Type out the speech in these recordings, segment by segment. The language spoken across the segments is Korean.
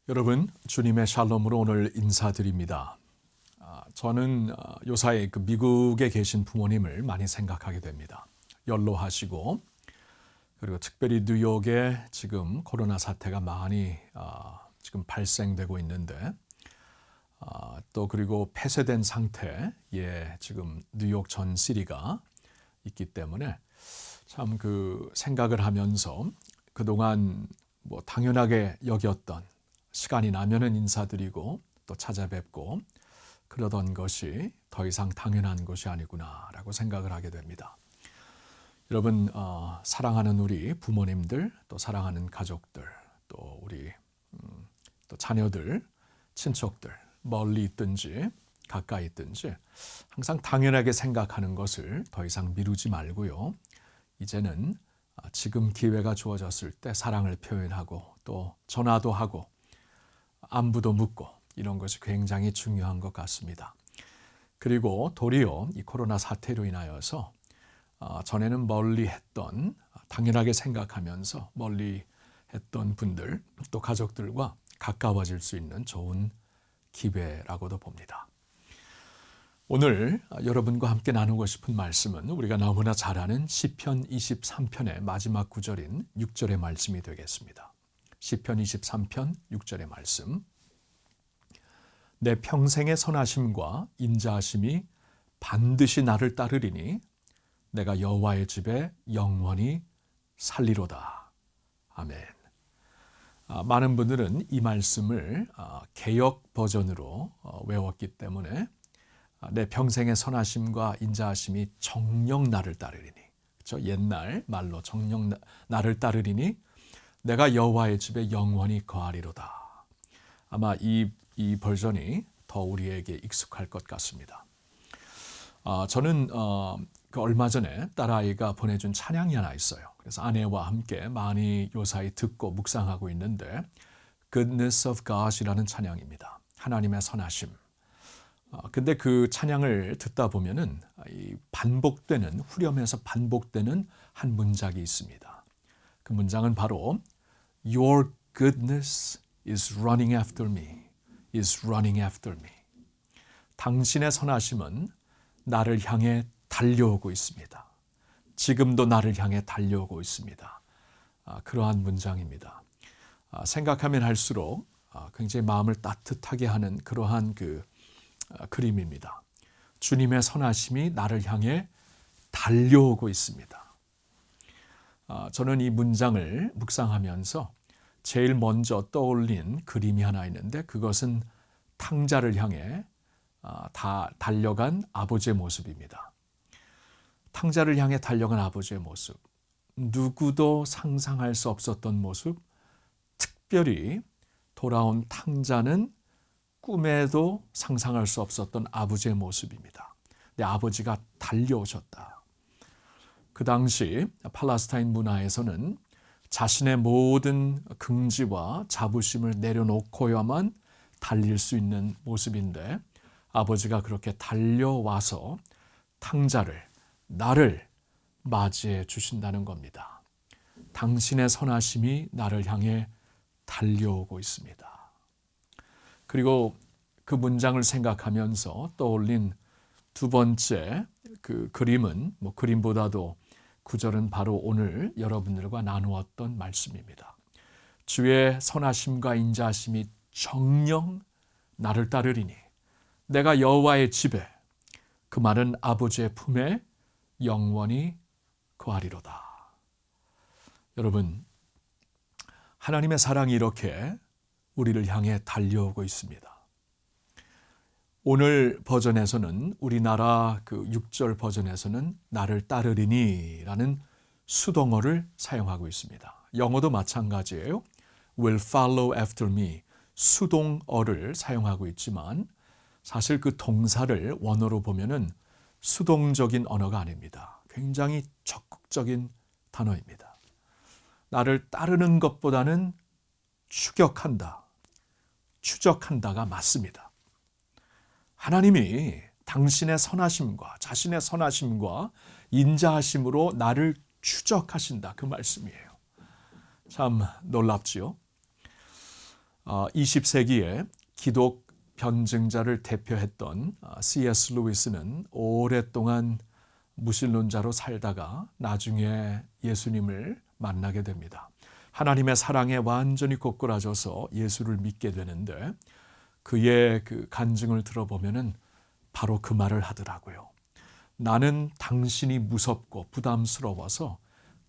여러분, 주님의 샬롬으로 오늘 인사드립니다. 저는 요사이 미국에 계신 부모님을 많이 생각하게 됩니다. 연로하시고 그리고 특별히 뉴욕에 지금 코로나 사태가 많이 지금 발생되고 있는데 또 그리고 폐쇄된 상태에 지금 뉴욕 전 시리가 있기 때문에 참 생각을 하면서 그동안 당연하게 여겼던 시간이 나면은 인사드리고 또 찾아뵙고 그러던 것이 더 이상 당연한 것이 아니구나라고 생각을 하게 됩니다. 여러분, 사랑하는 우리 부모님들, 또 사랑하는 가족들, 또 우리 또 자녀들, 친척들, 멀리 있든지 가까이 있든지 항상 당연하게 생각하는 것을 더 이상 미루지 말고요. 이제는 지금 기회가 주어졌을 때 사랑을 표현하고 또 전화도 하고 안부도 묻고 이런 것이 굉장히 중요한 것 같습니다. 그리고 도리어 이 코로나 사태로 인하여서 전에는 멀리 했던 당연하게 생각하면서 멀리 했던 분들 또 가족들과 가까워질 수 있는 좋은 기회라고도 봅니다. 오늘 여러분과 함께 나누고 싶은 말씀은 우리가 너무나 잘 아는 시편 23편의 마지막 구절인 6절의 말씀이 되겠습니다. 시편 23편 6절의 말씀. 내 평생의 선하심과 인자하심이 반드시 나를 따르리니 내가 여호와의 집에 영원히 살리로다. 아멘. 많은 분들은 이 말씀을 개역 버전으로 외웠기 때문에 내 평생의 선하심과 인자하심이 정녕 나를 따르리니, 그렇죠? 옛날 말로 정녕 나를 따르리니 내가 여호와의 집에 영원히 거하리로다. 아마 이 버전이 더 우리에게 익숙할 것 같습니다. 저는 얼마 전에 딸아이가 보내준 찬양이 하나 있어요. 그래서 아내와 함께 많이 요사이 듣고 묵상하고 있는데 Goodness of God이라는 찬양입니다. 하나님의 선하심. 근데 그 찬양을 듣다 보면은 반복되는, 후렴에서 반복되는 한 문장이 있습니다. 그 문장은 바로 Your goodness is running after me, is running after me. 당신의 선하심은 나를 향해 달려오고 있습니다. 지금도 나를 향해 달려오고 있습니다. 그러한 문장입니다. 생각하면 할수록 굉장히 마음을 따뜻하게 하는 그러한 그림입니다. 주님의 선하심이 나를 향해 달려오고 있습니다. 저는 이 문장을 묵상하면서 제일 먼저 떠올린 그림이 하나 있는데 그것은 탕자를 향해 다 달려간 아버지의 모습입니다. 탕자를 향해 달려간 아버지의 모습, 누구도 상상할 수 없었던 모습, 특별히 돌아온 탕자는 꿈에도 상상할 수 없었던 아버지의 모습입니다. 내 아버지가 달려오셨다. 그 당시 팔레스타인 문화에서는 자신의 모든 긍지와 자부심을 내려놓고야만 달릴 수 있는 모습인데 아버지가 그렇게 달려와서 탕자를, 나를 맞이해 주신다는 겁니다. 당신의 선하심이 나를 향해 달려오고 있습니다. 그리고 그 문장을 생각하면서 떠올린 두 번째 그 그림은 그림보다도 구절은 바로 오늘 여러분들과 나누었던 말씀입니다. 주의 선하심과 인자하심이 정녕 나를 따르리니 내가 여호와의 집에, 그 말은 아버지의 품에 영원히 거하리로다. 여러분, 하나님의 사랑이 이렇게 우리를 향해 달려오고 있습니다. 오늘 버전에서는 우리나라 6절 버전에서는 나를 따르리니 라는 수동어를 사용하고 있습니다. 영어도 마찬가지예요. will follow after me 수동어를 사용하고 있지만 사실 그 동사를 원어로 보면은 수동적인 언어가 아닙니다. 굉장히 적극적인 단어입니다. 나를 따르는 것보다는 추격한다, 추적한다가 맞습니다. 하나님이 당신의 선하심과 자신의 선하심과 인자하심으로 나를 추적하신다 그 말씀이에요. 참 놀랍지요. 20세기에 기독 변증자를 대표했던 C.S. 루이스는 오랫동안 무신론자로 살다가 나중에 예수님을 만나게 됩니다. 하나님의 사랑에 완전히 꼬꾸라져서 예수를 믿게 되는데 그의 그 간증을 들어보면은 바로 그 말을 하더라고요. 나는 당신이 무섭고 부담스러워서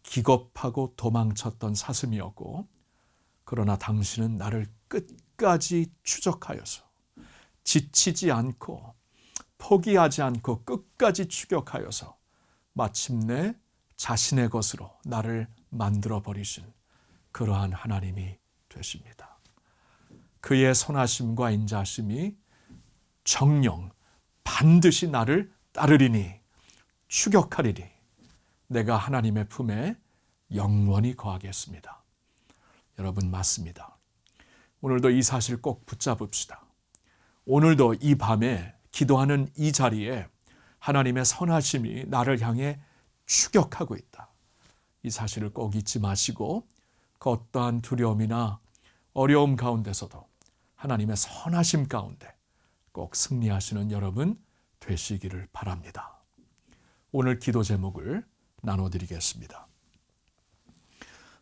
기겁하고 도망쳤던 사슴이었고, 그러나 당신은 나를 끝까지 추적하여서 지치지 않고 포기하지 않고 끝까지 추격하여서 마침내 자신의 것으로 나를 만들어 버리신 그러한 하나님이 되십니다. 그의 선하심과 인자하심이 정녕 반드시 나를 따르리니 추격하리니 내가 하나님의 품에 영원히 거하겠습니다. 여러분, 맞습니다. 오늘도 이 사실 꼭 붙잡읍시다. 오늘도 이 밤에 기도하는 이 자리에 하나님의 선하심이 나를 향해 추격하고 있다. 이 사실을 꼭 잊지 마시고 그 어떠한 두려움이나 어려움 가운데서도 하나님의 선하심 가운데 꼭 승리하시는 여러분 되시기를 바랍니다. 오늘 기도 제목을 나눠드리겠습니다.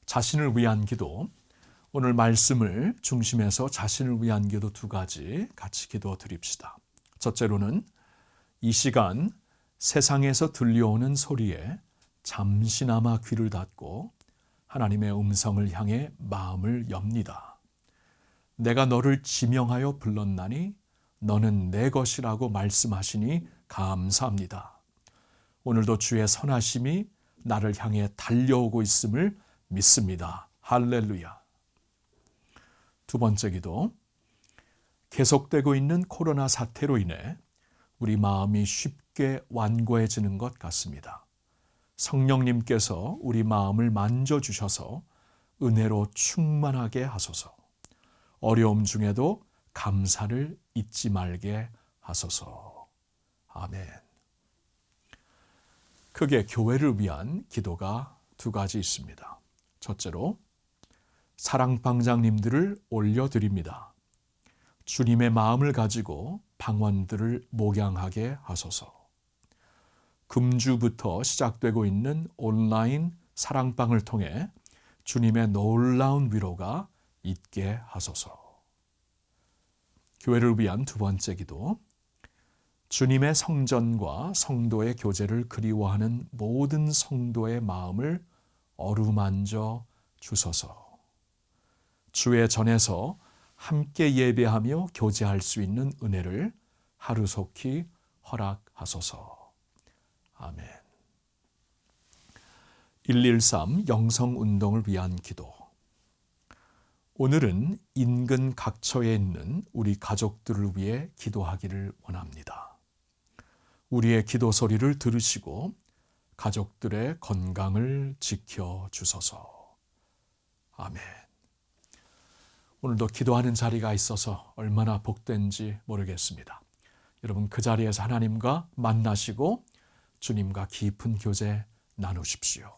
자신을 위한 기도, 오늘 말씀을 중심해서 자신을 위한 기도 두 가지 같이 기도 드립시다. 첫째로는 이 시간 세상에서 들려오는 소리에 잠시나마 귀를 닫고 하나님의 음성을 향해 마음을 엽니다. 내가 너를 지명하여 불렀나니 너는 내 것이라고 말씀하시니 감사합니다. 오늘도 주의 선하심이 나를 향해 달려오고 있음을 믿습니다. 할렐루야. 두 번째 기도, 계속되고 있는 코로나 사태로 인해 우리 마음이 쉽게 완고해지는 것 같습니다. 성령님께서 우리 마음을 만져주셔서 은혜로 충만하게 하소서. 어려움 중에도 감사를 잊지 말게 하소서. 아멘. 크게 교회를 위한 기도가 두 가지 있습니다. 첫째로 사랑방장님들을 올려드립니다. 주님의 마음을 가지고 방언들을 목양하게 하소서. 금주부터 시작되고 있는 온라인 사랑방을 통해 주님의 놀라운 위로가 있게 하소서. 교회를 위한 두 번째 기도, 주님의 성전과 성도의 교제를 그리워하는 모든 성도의 마음을 어루만져 주소서. 주의 전에서 함께 예배하며 교제할 수 있는 은혜를 하루속히 허락하소서. 아멘. 113 영성운동을 위한 기도. 오늘은 인근 각처에 있는 우리 가족들을 위해 기도하기를 원합니다. 우리의 기도 소리를 들으시고 가족들의 건강을 지켜주소서. 아멘. 오늘도 기도하는 자리가 있어서 얼마나 복된지 모르겠습니다. 여러분, 그 자리에서 하나님과 만나시고 주님과 깊은 교제 나누십시오.